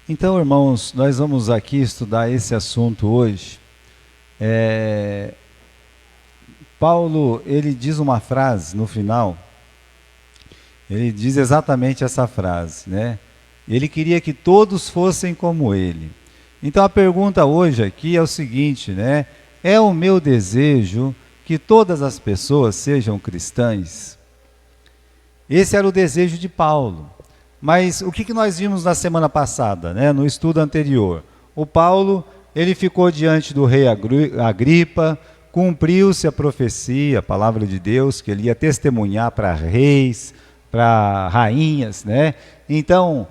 Então, irmãos, nós vamos aqui estudar esse assunto hoje. Paulo, ele diz uma frase no final, ele diz exatamente essa frase, né? Ele queria que todos fossem como ele. Então a pergunta hoje aqui é o seguinte, né? É o meu desejo que todas as pessoas sejam cristãs? Esse era o desejo de Paulo. Mas o que nós vimos na semana passada, né? No estudo anterior? O Paulo, ele ficou diante do rei Agripa, cumpriu-se a profecia, a palavra de Deus, que ele ia testemunhar para reis, para rainhas, né? Então,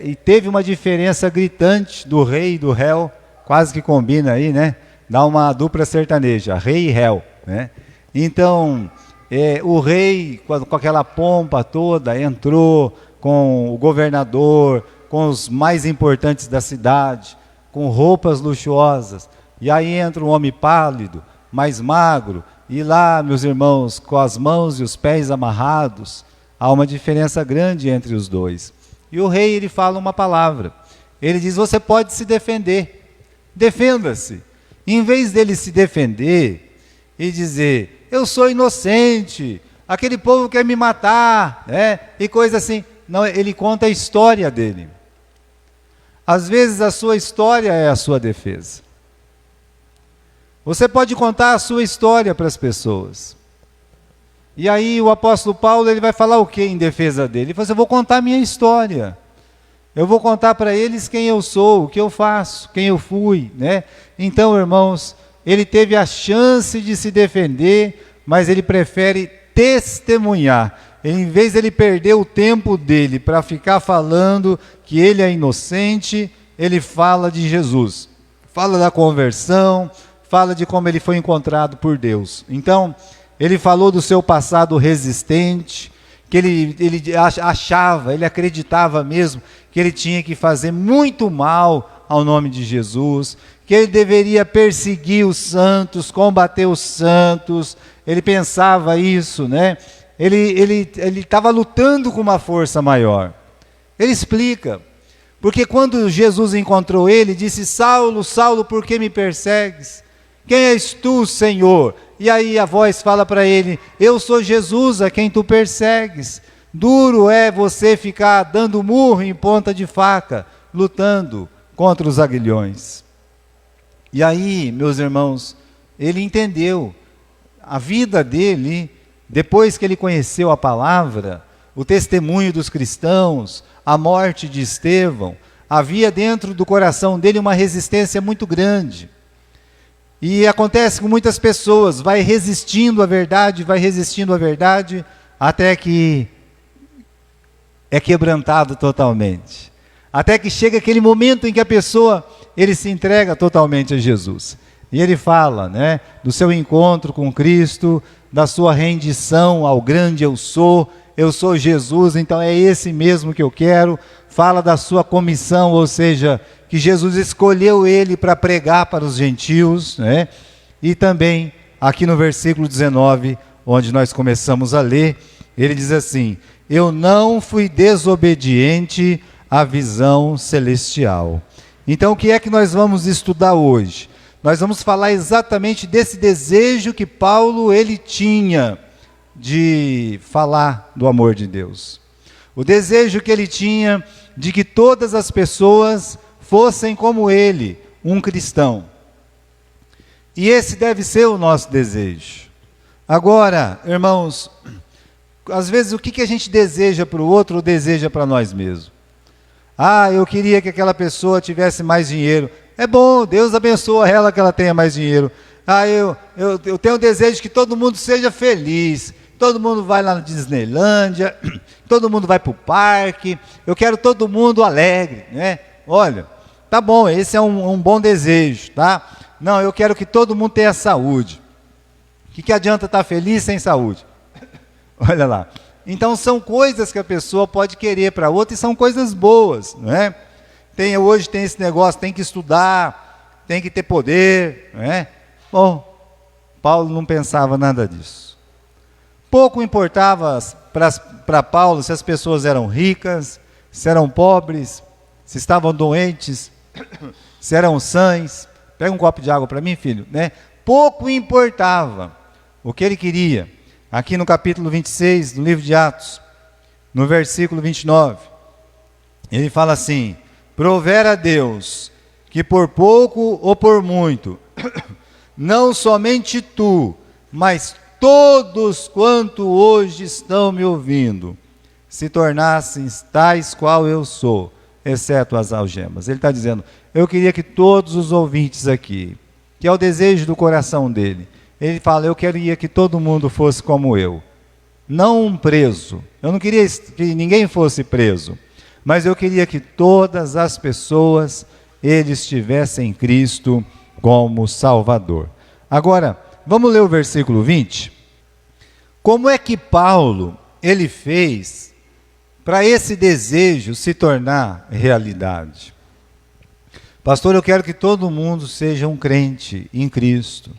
e teve uma diferença gritante do rei e do réu, quase que combina aí, né? Dá uma dupla sertaneja, rei e réu, né? Então, o rei, com aquela pompa toda, entrou com o governador, com os mais importantes da cidade, com roupas luxuosas, e aí entra um homem pálido, mais magro, e lá, meus irmãos, com as mãos e os pés amarrados, há uma diferença grande entre os dois. E o rei, ele fala uma palavra, ele diz: você pode se defender, defenda-se. Em vez dele se defender e dizer: eu sou inocente, aquele povo quer me matar, né? E coisa assim. Não, ele conta a história dele. Às vezes a sua história é a sua defesa. Você pode contar a sua história para as pessoas. E aí o apóstolo Paulo, ele vai falar o que em defesa dele? Ele fala assim: eu vou contar a minha história. Eu vou contar para eles quem eu sou, o que eu faço, quem eu fui, né? Então, irmãos, ele teve a chance de se defender, mas ele prefere testemunhar. Em vez de ele perder o tempo dele para ficar falando que ele é inocente, ele fala de Jesus. Fala da conversão, fala de como ele foi encontrado por Deus. Então, ele falou do seu passado resistente, que ele achava, ele acreditava mesmo que ele tinha que fazer muito mal ao nome de Jesus, que ele deveria perseguir os santos, combater os santos. Ele pensava isso, né? Ele estava lutando com uma força maior. Ele explica, porque quando Jesus encontrou ele, disse: Saulo, Saulo, por que me persegues? Quem és tu, Senhor? E aí a voz fala para ele: eu sou Jesus a quem tu persegues. Duro é você ficar dando murro em ponta de faca, lutando contra os aguilhões. E aí, meus irmãos, ele entendeu a vida dele. Depois que ele conheceu a palavra, o testemunho dos cristãos, a morte de Estevão, havia dentro do coração dele uma resistência muito grande. E acontece com muitas pessoas, vai resistindo à verdade, até que é quebrantado totalmente. Até que chega aquele momento em que a pessoa, ele se entrega totalmente a Jesus. E ele fala, né, do seu encontro com Cristo, da sua rendição ao grande eu sou Jesus, então é esse mesmo que eu quero. Fala da sua comissão, ou seja, que Jesus escolheu ele para pregar para os gentios, né? E também, aqui no versículo 19, onde nós começamos a ler, ele diz assim: eu não fui desobediente à visão celestial. Então o que é que nós vamos estudar hoje? Nós vamos falar exatamente desse desejo que Paulo ele tinha de falar do amor de Deus. O desejo que ele tinha de que todas as pessoas fossem como ele, um cristão. E esse deve ser o nosso desejo. Agora, irmãos, às vezes o que a gente deseja para o outro ou deseja para nós mesmos? Eu queria que aquela pessoa tivesse mais dinheiro. É bom, Deus abençoa ela que ela tenha mais dinheiro. Eu tenho o desejo que todo mundo seja feliz. Todo mundo vai lá na Disneylândia, todo mundo vai para o parque. Eu quero todo mundo alegre, né? Olha, tá bom, esse é um bom desejo, tá? Não, eu quero que todo mundo tenha saúde. O que adianta estar feliz sem saúde? Olha lá. Então são coisas que a pessoa pode querer para outra e são coisas boas, não é? Hoje tem esse negócio, tem que estudar, tem que ter poder, não é? Bom, Paulo não pensava nada disso. Pouco importava para Paulo se as pessoas eram ricas, se eram pobres, se estavam doentes, se eram sãs. Pega um copo de água para mim, filho, né? Pouco importava o que ele queria. Aqui no capítulo 26 do livro de Atos, no versículo 29, ele fala assim: prover a Deus que por pouco ou por muito, não somente tu, mas todos quanto hoje estão me ouvindo, se tornassem tais qual eu sou, exceto as algemas. Ele está dizendo, eu queria que todos os ouvintes aqui, que é o desejo do coração dele, ele fala, eu queria que todo mundo fosse como eu, não um preso. Eu não queria que ninguém fosse preso, mas eu queria que todas as pessoas, eles tivessem Cristo como Salvador. Agora, vamos ler o versículo 20. Como é que Paulo, ele fez para esse desejo se tornar realidade? Pastor, eu quero que todo mundo seja um crente em Cristo.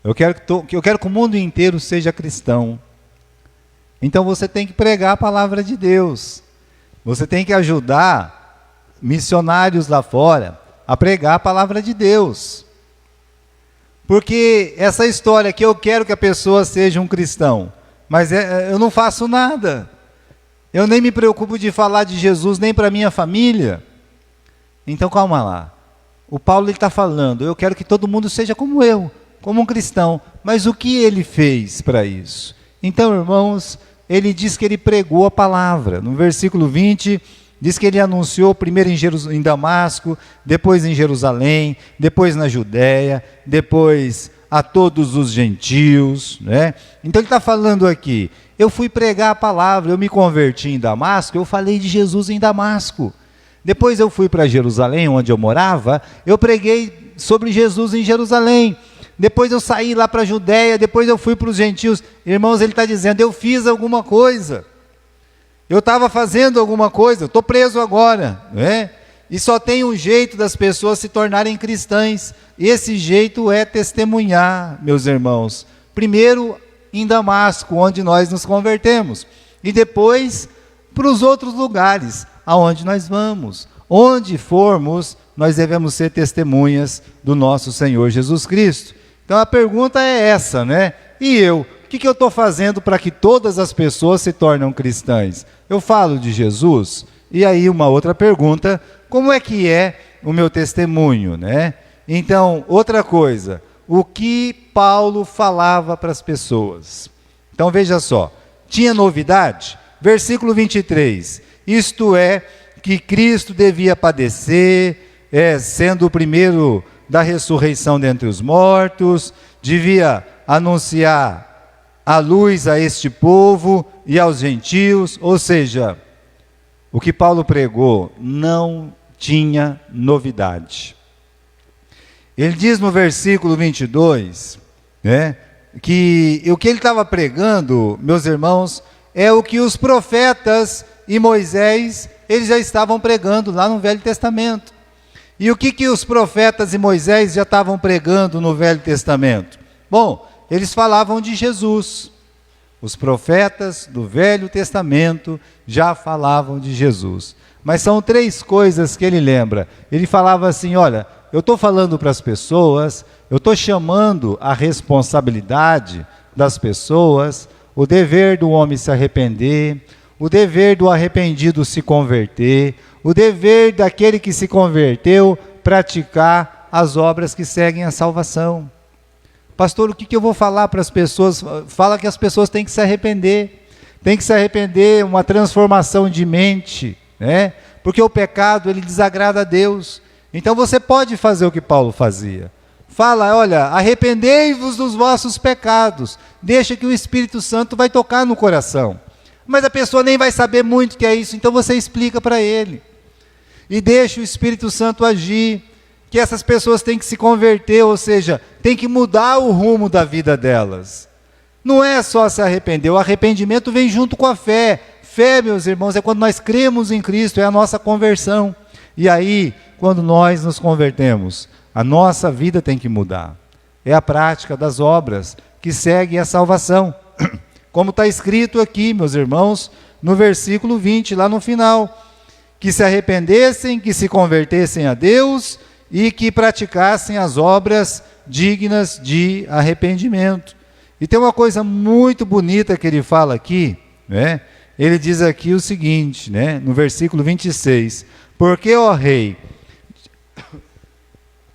Eu quero que o mundo inteiro seja cristão. Então você tem que pregar a palavra de Deus. Você tem que ajudar missionários lá fora a pregar a palavra de Deus. Porque essa história que eu quero que a pessoa seja um cristão, mas eu não faço nada. Eu nem me preocupo de falar de Jesus nem para minha família. Então calma lá. O Paulo está falando, eu quero que todo mundo seja como eu, como um cristão. Mas o que ele fez para isso? Então, irmãos, ele diz que ele pregou a palavra. No versículo 20, diz que ele anunciou primeiro em Damasco, depois em Jerusalém, depois na Judéia, depois a todos os gentios, né? Então ele está falando aqui, eu fui pregar a palavra, eu me converti em Damasco, eu falei de Jesus em Damasco. Depois eu fui para Jerusalém, onde eu morava, eu preguei sobre Jesus em Jerusalém. Depois eu saí lá para a Judéia, depois eu fui para os gentios. Irmãos, ele está dizendo, eu fiz alguma coisa. Eu estava fazendo alguma coisa, estou preso agora, né? E só tem um jeito das pessoas se tornarem cristãs. E esse jeito é testemunhar, meus irmãos. Primeiro em Damasco, onde nós nos convertemos. E depois para os outros lugares, aonde nós vamos. Onde formos, nós devemos ser testemunhas do nosso Senhor Jesus Cristo. Então a pergunta é essa, né? E eu? O que eu estou fazendo para que todas as pessoas se tornem cristãs? Eu falo de Jesus? E aí uma outra pergunta, como é que é o meu testemunho, né? Então, outra coisa, o que Paulo falava para as pessoas? Então veja só, tinha novidade? Versículo 23, isto é, que Cristo devia padecer, sendo o primeiro da ressurreição dentre os mortos, devia anunciar a luz a este povo e aos gentios, ou seja, o que Paulo pregou não tinha novidade. Ele diz no versículo 22, né, que o que ele estava pregando, meus irmãos, é o que os profetas e Moisés, eles já estavam pregando lá no Velho Testamento. E o que os profetas e Moisés já estavam pregando no Velho Testamento? Bom, eles falavam de Jesus. Os profetas do Velho Testamento já falavam de Jesus. Mas são três coisas que ele lembra. Ele falava assim, olha, eu estou falando para as pessoas, eu estou chamando a responsabilidade das pessoas, o dever do homem se arrepender, o dever do arrependido se converter, o dever daquele que se converteu praticar as obras que seguem a salvação. Pastor, o que eu vou falar para as pessoas? Fala que as pessoas têm que se arrepender, uma transformação de mente, né? Porque o pecado, ele desagrada a Deus. Então você pode fazer o que Paulo fazia. Fala, olha, arrependei-vos dos vossos pecados, deixa que o Espírito Santo vai tocar no coração. Mas a pessoa nem vai saber muito o que é isso, então você explica para ele. E deixa o Espírito Santo agir, que essas pessoas têm que se converter, ou seja, tem que mudar o rumo da vida delas. Não é só se arrepender, o arrependimento vem junto com a fé. Fé, meus irmãos, é quando nós cremos em Cristo, é a nossa conversão. E aí, quando nós nos convertemos, a nossa vida tem que mudar. É a prática das obras que segue a salvação. Como está escrito aqui, meus irmãos, no versículo 20, lá no final. que se arrependessem, que se convertessem a Deus e que praticassem as obras dignas de arrependimento. E tem uma coisa muito bonita que ele fala aqui, né? Ele diz aqui o seguinte, né? No versículo 26, porque, ó rei,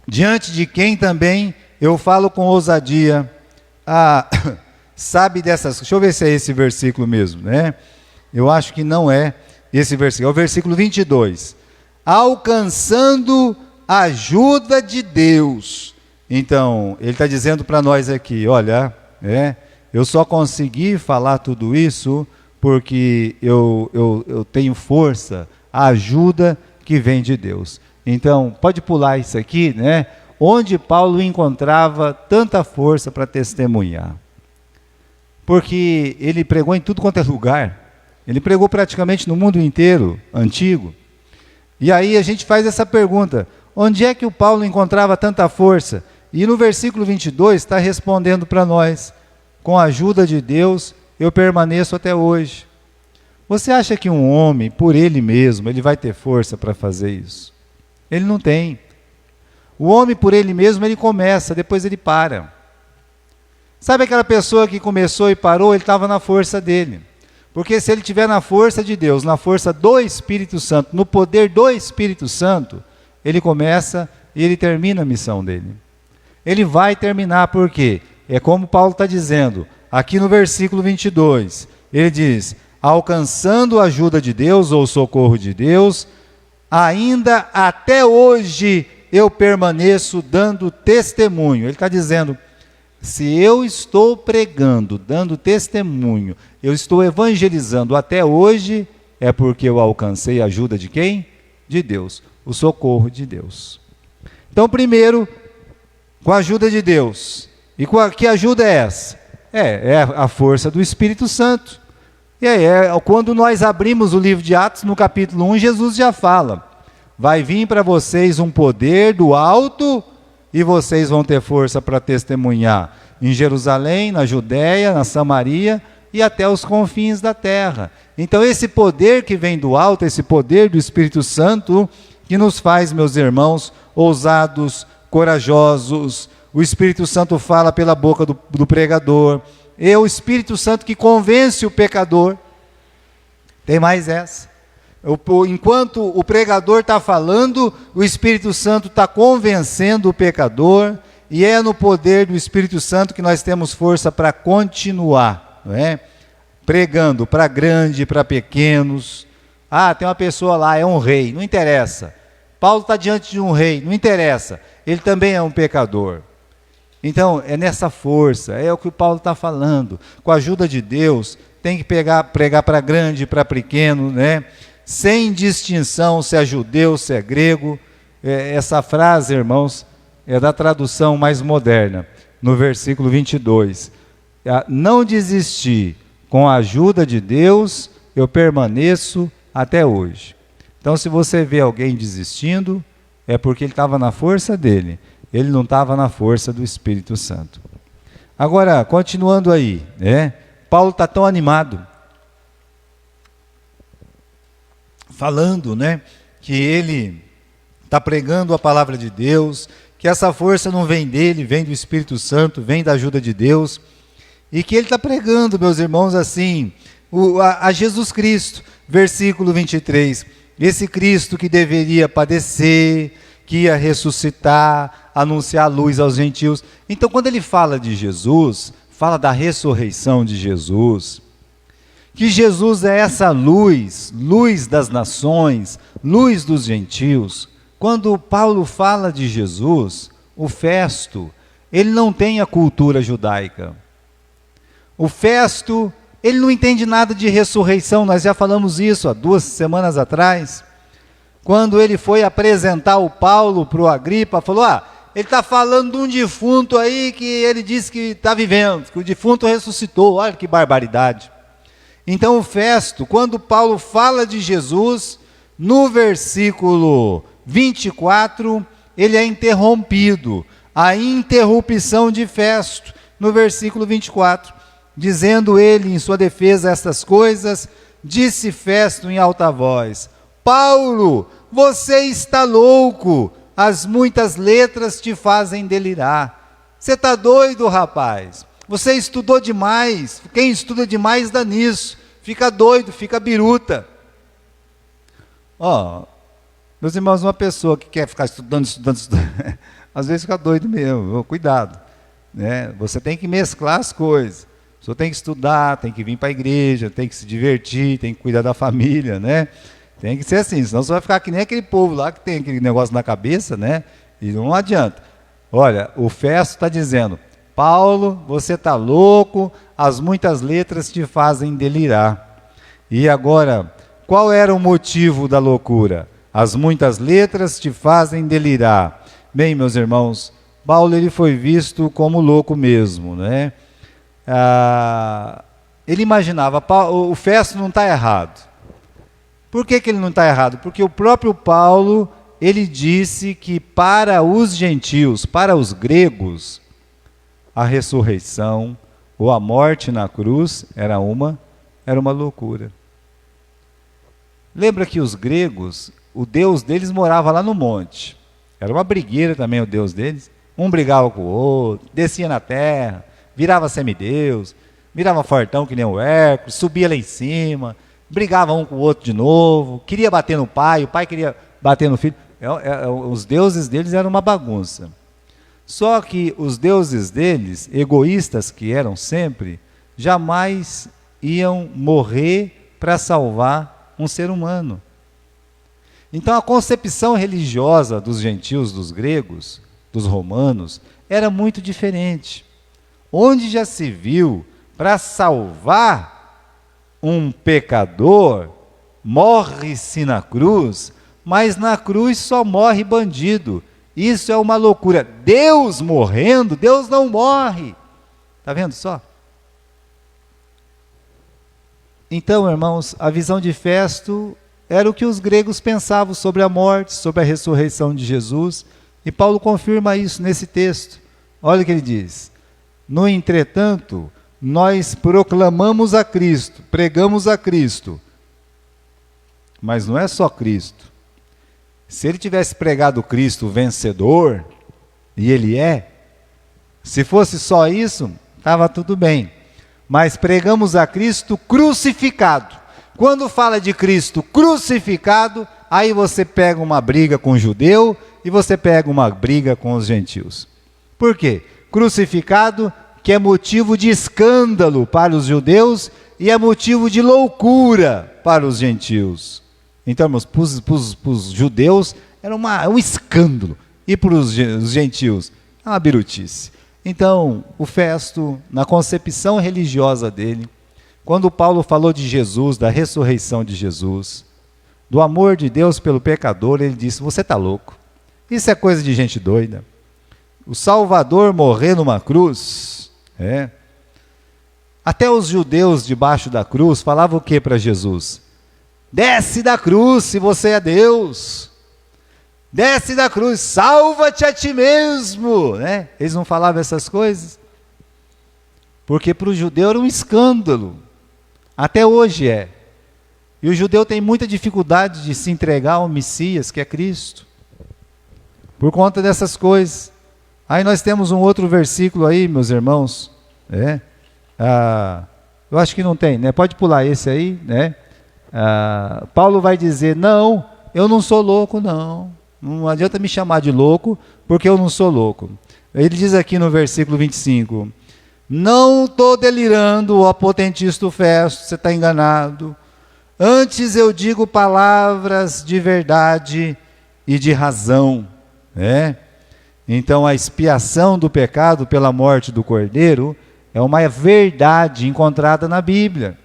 diante de quem também eu falo com ousadia, sabe dessas... Deixa eu ver se é esse versículo mesmo, né? Eu acho que não é esse versículo, é o versículo 22. Alcançando a ajuda de Deus. Então, ele está dizendo para nós aqui, olha, eu só consegui falar tudo isso porque eu tenho força, a ajuda que vem de Deus. Então, pode pular isso aqui, né? Onde Paulo encontrava tanta força para testemunhar. Porque ele pregou em tudo quanto é lugar. Ele pregou praticamente no mundo inteiro, antigo. E aí a gente faz essa pergunta, onde é que o Paulo encontrava tanta força? E no versículo 22 está respondendo para nós, com a ajuda de Deus, eu permaneço até hoje. Você acha que um homem, por ele mesmo, ele vai ter força para fazer isso? Ele não tem. O homem, por ele mesmo, ele começa, depois ele para. Sabe aquela pessoa que começou e parou? Ele estava na força dele. Porque se ele estiver na força de Deus, na força do Espírito Santo, no poder do Espírito Santo, ele começa e ele termina a missão dele. Ele vai terminar, por quê? É como Paulo está dizendo, aqui no versículo 22, ele diz, alcançando a ajuda de Deus, ou o socorro de Deus, ainda até hoje eu permaneço dando testemunho. Ele está dizendo, se eu estou pregando, dando testemunho, eu estou evangelizando até hoje, é porque eu alcancei a ajuda de quem? De Deus, o socorro de Deus. Então, primeiro, com a ajuda de Deus. E que ajuda é essa? É a força do Espírito Santo. E aí, quando nós abrimos o livro de Atos, no capítulo 1, Jesus já fala, vai vir para vocês um poder do alto e vocês vão ter força para testemunhar em Jerusalém, na Judéia, na Samaria e até os confins da terra. Então esse poder que vem do alto, esse poder do Espírito Santo, que nos faz, meus irmãos, ousados, corajosos. O Espírito Santo fala pela boca do pregador. É o Espírito Santo que convence o pecador. Tem mais essa. Enquanto o pregador está falando, o Espírito Santo está convencendo o pecador, e é no poder do Espírito Santo que nós temos força para continuar, não é? Pregando para grande, para pequenos. Tem uma pessoa lá, é um rei, não interessa. Paulo está diante de um rei, não interessa. Ele também é um pecador. Então, é nessa força, é o que o Paulo está falando. Com a ajuda de Deus, tem que pregar para grande, para pequeno, né? Sem distinção se é judeu, se é grego. Essa frase, irmãos, é da tradução mais moderna, no versículo 22. Não desisti, com a ajuda de Deus, eu permaneço até hoje. Então, se você vê alguém desistindo, é porque ele estava na força dele, ele não estava na força do Espírito Santo. Agora, continuando aí, Paulo está tão animado, falando, que ele está pregando a palavra de Deus, que essa força não vem dele, vem do Espírito Santo, vem da ajuda de Deus, e que ele está pregando, meus irmãos, assim, a Jesus Cristo, versículo 23, esse Cristo que deveria padecer, que ia ressuscitar, anunciar a luz aos gentios. Então, quando ele fala de Jesus, fala da ressurreição de Jesus, que Jesus é essa luz, luz das nações, luz dos gentios. Quando Paulo fala de Jesus, o Festo, ele não tem a cultura judaica. O Festo, ele não entende nada de ressurreição, nós já falamos isso há 2 semanas atrás, quando ele foi apresentar o Paulo para o Agripa, falou, ele está falando de um defunto aí que ele disse que está vivendo, que o defunto ressuscitou, olha que barbaridade. Então o Festo, quando Paulo fala de Jesus, no versículo 24, ele é interrompido, a interrupção de Festo, no versículo 24, dizendo ele em sua defesa estas coisas, disse Festo em alta voz, Paulo, você está louco, as muitas letras te fazem delirar. Você está doido, rapaz? Você estudou demais. Quem estuda demais dá nisso. Fica doido, fica biruta. Ó, meus irmãos, uma pessoa que quer ficar estudando, às vezes fica doido mesmo. Cuidado, né? Você tem que mesclar as coisas. Você tem que estudar, tem que vir para a igreja, tem que se divertir, tem que cuidar da família, né? Tem que ser assim, senão você vai ficar que nem aquele povo lá que tem aquele negócio na cabeça, né? E não adianta. Olha, o Festo está dizendo, Paulo, você está louco, as muitas letras te fazem delirar. E agora, qual era o motivo da loucura? As muitas letras te fazem delirar. Bem, meus irmãos, Paulo ele foi visto como louco mesmo, né? Ele imaginava, o Festo não está errado. Por que ele não está errado? Porque o próprio Paulo, ele disse que para os gentios, para os gregos, a ressurreição ou a morte na cruz era uma loucura. Lembra que os gregos, o Deus deles morava lá no monte. Era uma brigueira também o Deus deles. Um brigava com o outro, descia na terra, virava semideus, virava fortão que nem o Hércules, subia lá em cima, brigava um com o outro de novo, queria bater no pai, o pai queria bater no filho. Os deuses deles eram uma bagunça. Só que os deuses deles, egoístas que eram sempre, jamais iam morrer para salvar um ser humano. Então a concepção religiosa dos gentios, dos gregos, dos romanos, era muito diferente. Onde já se viu, para salvar um pecador, morre-se na cruz, mas na cruz só morre bandido. Isso é uma loucura. Deus morrendo, Deus não morre. Está vendo só? Então, irmãos, a visão de Festo era o que os gregos pensavam sobre a morte, sobre a ressurreição de Jesus. E Paulo confirma isso nesse texto. Olha o que ele diz. No entretanto, nós proclamamos a Cristo, pregamos a Cristo. Mas não é só Cristo. Se ele tivesse pregado Cristo vencedor, e ele é, se fosse só isso, estava tudo bem. Mas pregamos a Cristo crucificado. Quando fala de Cristo crucificado, aí você pega uma briga com o judeu e você pega uma briga com os gentios. Por quê? Crucificado, que é motivo de escândalo para os judeus e é motivo de loucura para os gentios. Então, para os judeus era um escândalo e para os gentios é uma birutice. Então, o Festo, na concepção religiosa dele, quando Paulo falou de Jesus, da ressurreição de Jesus, do amor de Deus pelo pecador, ele disse, você está louco, isso é coisa de gente doida. O Salvador morrer numa cruz, até os judeus debaixo da cruz falavam o que para Jesus? Desce da cruz se você é Deus, desce da cruz, salva-te a ti mesmo, né? Eles não falavam essas coisas, porque para o judeu era um escândalo, até hoje é, e o judeu tem muita dificuldade de se entregar ao Messias, que é Cristo, por conta dessas coisas. Aí nós temos um outro versículo aí, meus irmãos, eu acho que não tem, né? Pode pular esse aí, né? Paulo vai dizer, não, eu não sou louco, não adianta me chamar de louco, porque eu não sou louco. Ele diz aqui no versículo 25, não estou delirando, ó potentista Festo, você está enganado, antes eu digo palavras de verdade e de razão, Então a expiação do pecado pela morte do Cordeiro é uma verdade encontrada na Bíblia.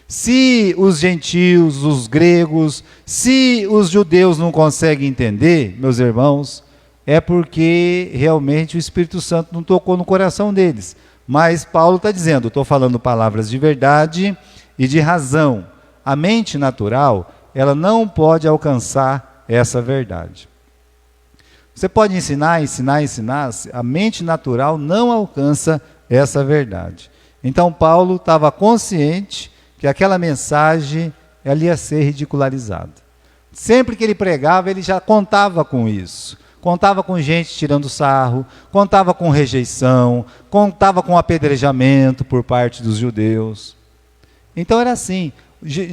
Se os gentios, os gregos, se os judeus não conseguem entender, meus irmãos, é porque realmente o Espírito Santo não tocou no coração deles. Mas Paulo está dizendo, estou falando palavras de verdade e de razão. A mente natural, ela não pode alcançar essa verdade. Você pode ensinar, a mente natural não alcança essa verdade. Então Paulo estava consciente que aquela mensagem ela ia ser ridicularizada. Sempre que ele pregava, ele já contava com isso. Contava com gente tirando sarro, contava com rejeição, contava com apedrejamento por parte dos judeus. Então era assim,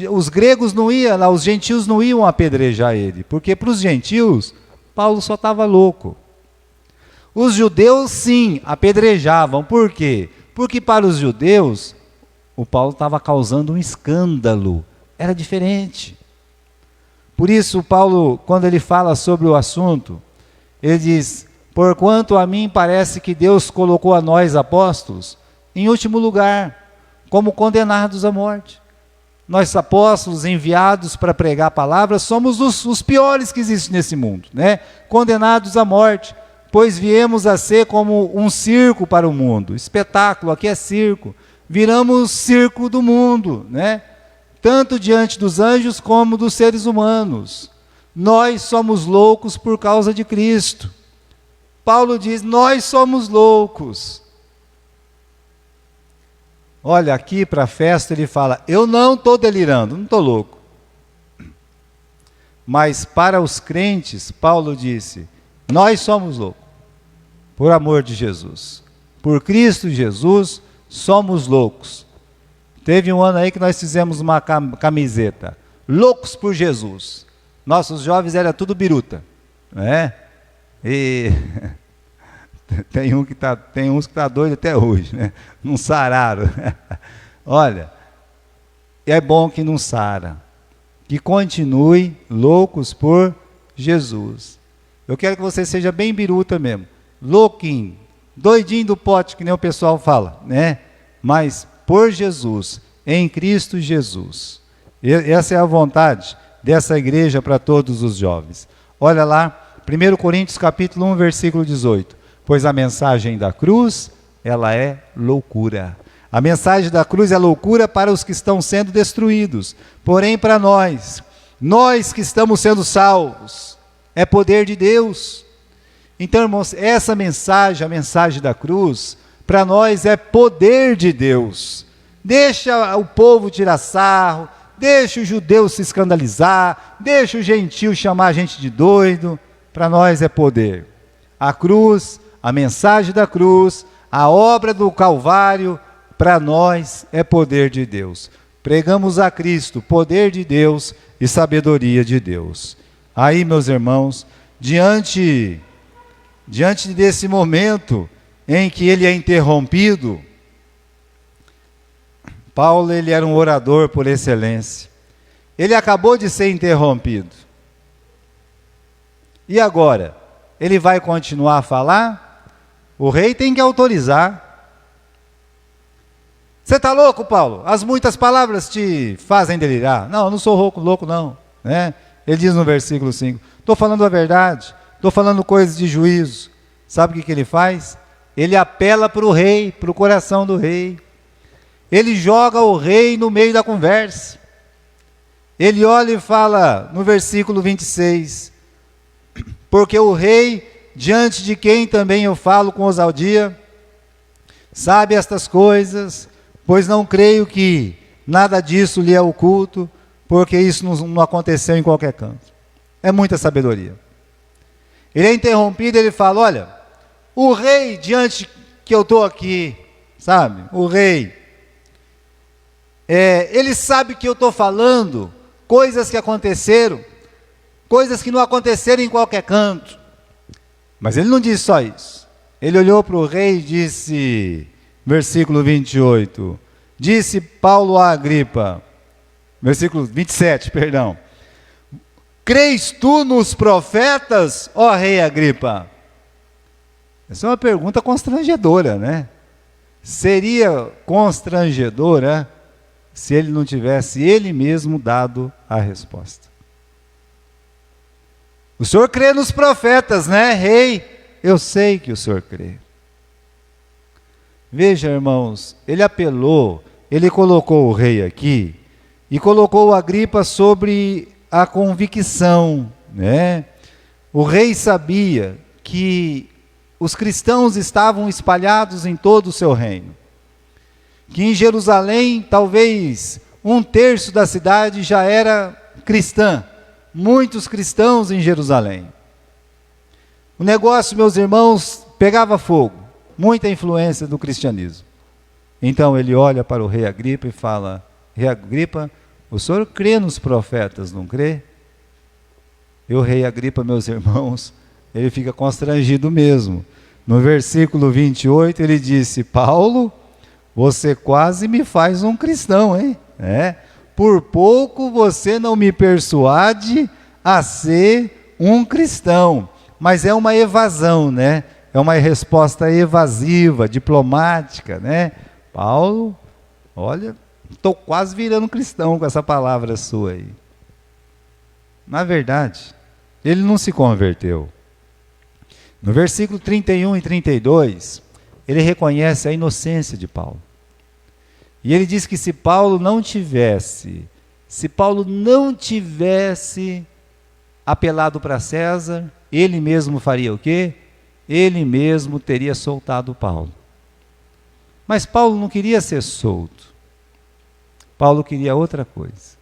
os gregos não iam lá, os gentios não iam apedrejar ele, porque para os gentios, Paulo só estava louco. Os judeus sim, apedrejavam, por quê? Porque para os judeus, o Paulo estava causando um escândalo, era diferente. Por isso, Paulo, quando ele fala sobre o assunto, ele diz, porquanto a mim parece que Deus colocou a nós apóstolos em último lugar, como condenados à morte. Nós apóstolos enviados para pregar a palavra, somos os piores que existem nesse mundo, né? Condenados à morte, pois viemos a ser como um circo para o mundo, espetáculo, aqui é circo, viramos circo do mundo, né? Tanto diante dos anjos como dos seres humanos. Nós somos loucos por causa de Cristo. Paulo diz, nós somos loucos. Olha, aqui para a festa ele fala, eu não estou delirando, não estou louco. Mas para os crentes, Paulo disse, nós somos loucos, por amor de Jesus. Por Cristo Jesus, somos loucos. Teve um ano aí que nós fizemos uma camiseta, loucos por Jesus. Nossos jovens eram tudo biruta, né? E tem uns que tá doido até hoje, né? Não sararam. Olha, é bom que não sara, que continue loucos por Jesus. Eu quero que você seja bem biruta mesmo, louquinho, doidinho do pote, que nem o pessoal fala, né? Mas por Jesus, em Cristo Jesus. Essa é a vontade dessa igreja para todos os jovens. Olha lá, 1 Coríntios capítulo 1, versículo 18. Pois a mensagem da cruz, ela é loucura. A mensagem da cruz é loucura para os que estão sendo destruídos. Porém, para nós que estamos sendo salvos, é poder de Deus. Então, irmãos, essa mensagem, a mensagem da cruz, para nós é poder de Deus. Deixa o povo tirar sarro, deixa o judeu se escandalizar, deixa o gentio chamar a gente de doido, para nós é poder. A cruz, a mensagem da cruz, a obra do Calvário, para nós é poder de Deus. Pregamos a Cristo, poder de Deus e sabedoria de Deus. Aí, meus irmãos, diante desse momento em que ele é interrompido, Paulo, ele era um orador por excelência. Ele acabou de ser interrompido. E agora? Ele vai continuar a falar? O rei tem que autorizar. Você está louco, Paulo? As muitas palavras te fazem delirar. Não, eu não sou louco não. Né? Ele diz no versículo 5, estou falando a verdade, estou falando coisas de juízo. Sabe o que ele faz? Ele apela para o rei, para o coração do rei. Ele joga o rei no meio da conversa. Ele olha e fala no versículo 26, porque o rei, diante de quem também eu falo com ousadia, sabe estas coisas, pois não creio que nada disso lhe é oculto, porque isso não aconteceu em qualquer canto. É muita sabedoria. Ele é interrompido, ele fala, olha, o rei diante que eu estou aqui, sabe, o rei, ele sabe que eu estou falando coisas que aconteceram, coisas que não aconteceram em qualquer canto. Mas ele não disse só isso. Ele olhou para o rei e disse, versículo 28, disse Paulo a Agripa, versículo 27, perdão, crês tu nos profetas, ó rei Agripa? Essa é uma pergunta constrangedora, né? Seria constrangedora se ele não tivesse ele mesmo dado a resposta. O senhor crê nos profetas, né, rei? Eu sei que o senhor crê. Veja, irmãos, ele apelou, ele colocou o rei aqui e colocou Agripa sobre a convicção, né? O rei sabia que os cristãos estavam espalhados em todo o seu reino. Que em Jerusalém, talvez 1/3 da cidade já era cristã, muitos cristãos em Jerusalém. O negócio, meus irmãos, pegava fogo, muita influência do cristianismo. Então ele olha para o rei Agripa e fala: Rei Agripa, o senhor crê nos profetas, não crê? E o rei Agripa, meus irmãos, ele fica constrangido mesmo. No versículo 28 ele disse: Paulo, você quase me faz um cristão, hein? Por pouco você não me persuade a ser um cristão. Mas é uma evasão, né? É uma resposta evasiva, diplomática, né? Paulo, olha, estou quase virando cristão com essa palavra sua aí. Na verdade, ele não se converteu. No versículo 31 e 32, ele reconhece a inocência de Paulo. E ele diz que se Paulo não tivesse apelado para César, ele mesmo faria o quê? Ele mesmo teria soltado Paulo. Mas Paulo não queria ser solto. Paulo queria outra coisa.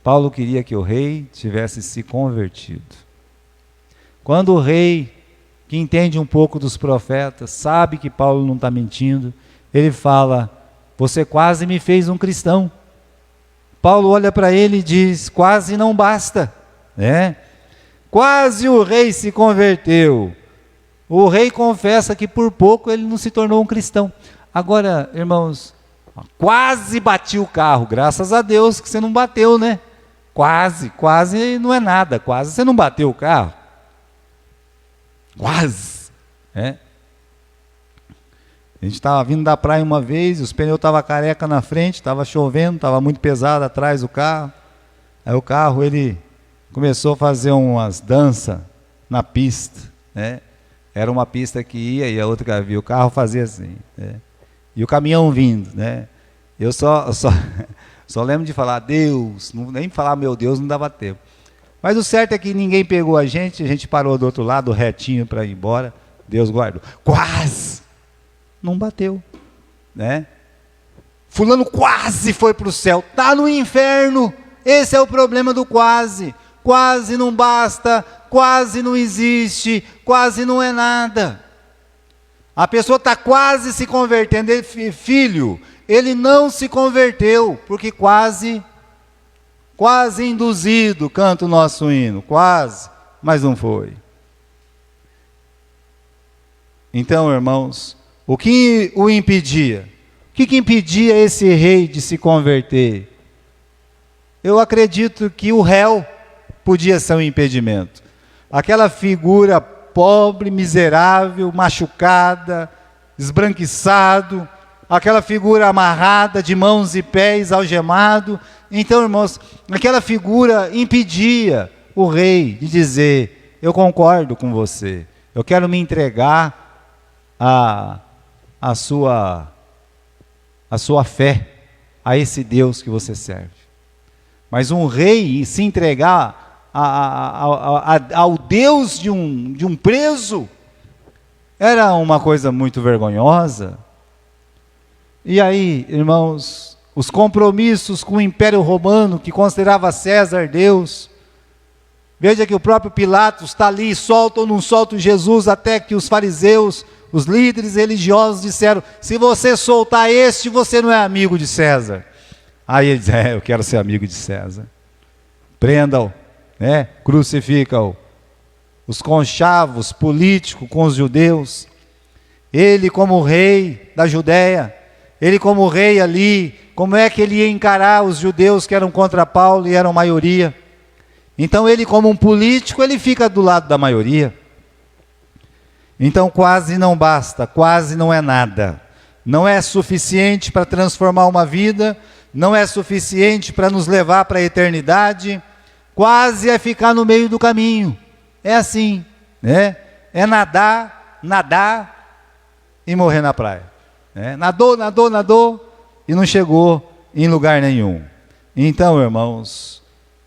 Paulo queria que o rei tivesse se convertido. Quando o rei, que entende um pouco dos profetas, sabe que Paulo não está mentindo, ele fala: você quase me fez um cristão. Paulo olha para ele e diz: quase não basta, né? Quase o rei se converteu. O rei confessa que por pouco ele não se tornou um cristão. Agora, irmãos, quase bati o carro, graças a Deus que você não bateu, né? Quase não é nada, quase você não bateu o carro. Quase, A gente estava vindo da praia uma vez, os pneus estavam careca na frente, estava chovendo, estava muito pesado atrás do carro. Aí o carro, ele começou a fazer umas danças na pista, Era uma pista que ia e a outra que havia. O carro fazia assim, E o caminhão vindo, Eu só lembro de falar Deus, nem falar meu Deus não dava tempo. Mas o certo é que ninguém pegou a gente parou do outro lado, retinho para ir embora. Deus guardou. Quase! Não bateu, Fulano quase foi para o céu, está no inferno. Esse é o problema do quase. Quase não basta, quase não existe, quase não é nada. A pessoa está quase se convertendo. Filho, ele não se converteu, porque quase induzido, canta o nosso hino, quase, mas não foi. Então, irmãos, o que o impedia? O que impedia esse rei de se converter? Eu acredito que o réu podia ser um impedimento. Aquela figura pobre, miserável, machucada, esbranquiçado, aquela figura amarrada de mãos e pés, algemado. Então, irmãos, aquela figura impedia o rei de dizer: eu concordo com você, eu quero me entregar à sua fé, a esse Deus que você serve. Mas um rei se entregar ao Deus de um preso era uma coisa muito vergonhosa. E aí, irmãos, os compromissos com o Império Romano, que considerava César Deus. Veja que o próprio Pilatos está ali, solta ou não solta Jesus, até que os fariseus, os líderes religiosos disseram: se você soltar este, você não é amigo de César. Aí ele diz: eu quero ser amigo de César. Prenda-o, crucifica-o. Os conchavos políticos com os judeus. Ele como rei da Judéia, ele como rei ali, como é que ele ia encarar os judeus que eram contra Paulo e eram maioria? Então ele como um político, ele fica do lado da maioria. Então quase não basta, quase não é nada. Não é suficiente para transformar uma vida, não é suficiente para nos levar para a eternidade. Quase é ficar no meio do caminho. É assim, É nadar e morrer na praia. Nadou e não chegou em lugar nenhum. Então, irmãos,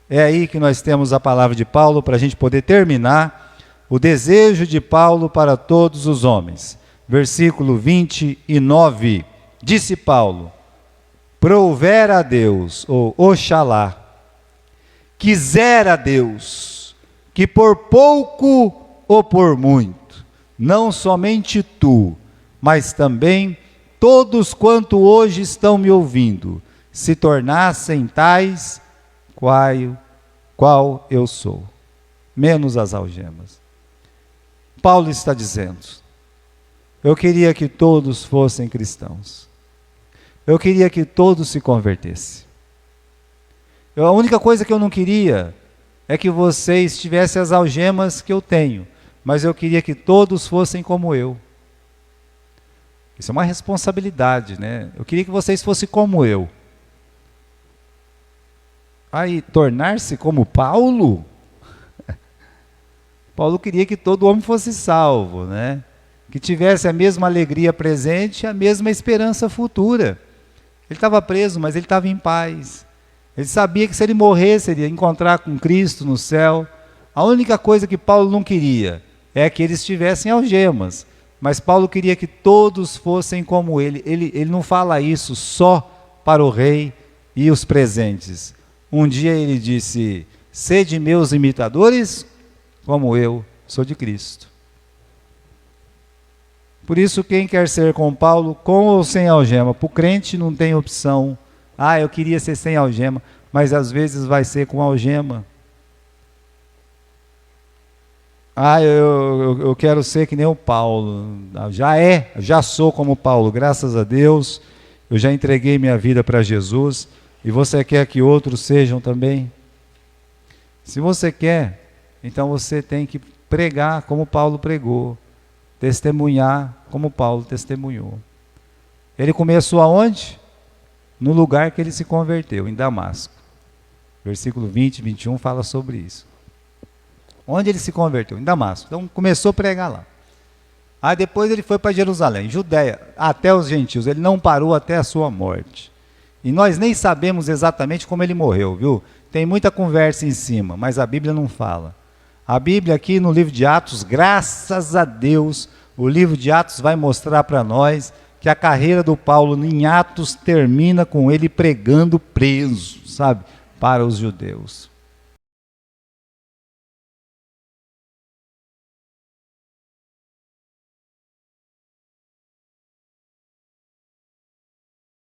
é aí que nós temos a palavra de Paulo para a gente poder terminar o desejo de Paulo para todos os homens. Versículo 29, disse Paulo: prouver a Deus, ou Oxalá, quisera Deus que por pouco ou por muito, não somente tu, mas também todos quanto hoje estão me ouvindo, se tornassem tais qual eu sou, menos as algemas. Paulo está dizendo, eu queria que todos fossem cristãos. Eu queria que todos se convertessem. A única coisa que eu não queria é que vocês tivessem as algemas que eu tenho, mas eu queria que todos fossem como eu. Isso é uma responsabilidade, né? Eu queria que vocês fossem como eu. Aí, tornar-se como Paulo? Paulo queria que todo homem fosse salvo, né? Que tivesse a mesma alegria presente e a mesma esperança futura. Ele estava preso, mas ele estava em paz. Ele sabia que se ele morresse, ele ia encontrar com Cristo no céu. A única coisa que Paulo não queria é que eles tivessem algemas. Mas Paulo queria que todos fossem como ele. Ele não fala isso só para o rei e os presentes. Um dia ele disse, sede meus imitadores, como eu sou de Cristo. Por isso, quem quer ser com Paulo, com ou sem algema, para o crente não tem opção. Eu queria ser sem algema, mas às vezes vai ser com algema. Eu quero ser que nem o Paulo. Já sou como Paulo, graças a Deus. Eu já entreguei minha vida para Jesus. E você quer que outros sejam também? Se você quer, então você tem que pregar como Paulo pregou. Testemunhar como Paulo testemunhou. Ele começou aonde? No lugar que ele se converteu, em Damasco. Versículo 20 e 21 fala sobre isso. Onde ele se converteu? Em Damasco. Então começou a pregar lá. Aí depois ele foi para Jerusalém, Judéia, até os gentios. Ele não parou até a sua morte. E nós nem sabemos exatamente como ele morreu, viu? Tem muita conversa em cima, mas a Bíblia não fala. A Bíblia aqui no livro de Atos, graças a Deus, o livro de Atos vai mostrar para nós que a carreira do Paulo em Atos termina com ele pregando preso, sabe, para os judeus.